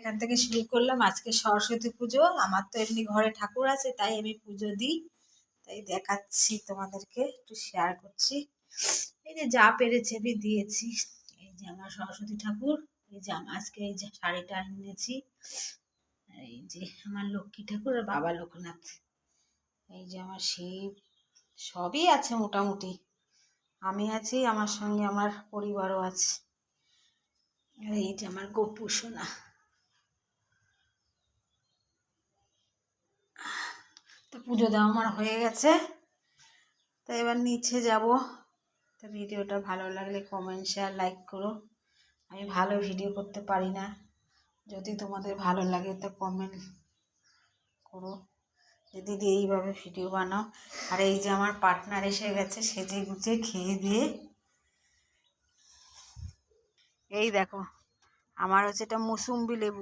এখান থেকে শুরু করলাম। আজকে সরস্বতী পুজো। আমার তো এমনি ঘরে ঠাকুর আছে, তাই আমি পুজো দিই, তাই দেখাচ্ছি তোমাদেরকে, একটু শেয়ার করছি। এই যে যা পেরেছি আমি দিয়েছি। এই যে আমার সরস্বতী ঠাকুর, এই যে আজকে এই যে শাড়িটা এনেছি, এই যে আমার লক্ষ্মী ঠাকুর আর বাবা লোকনাথ, এই যে আমার শিব, সবই আছে মোটামুটি। আমি আছি, আমার সঙ্গে আমার পরিবারও আছে। আর এই যে আমার গপু সোনা। তো পুজো দেওয়া আমার হয়ে গেছে, তো এবার নিচে যাব। তো ভিডিওটা ভালো লাগলে কমেন্ট শেয়ার লাইক করো। আমি ভালো ভিডিও করতে পারি না, যদি তোমাদের ভালো লাগে তো কমেন্ট করো যে দিদি এইভাবে ভিডিও বানাও। আর এই যে আমার পার্টনার এসে গেছে সেজে গুজে খেয়ে দিয়ে। এই দেখো আমার হচ্ছে এটা মুসুম্বি লেবু।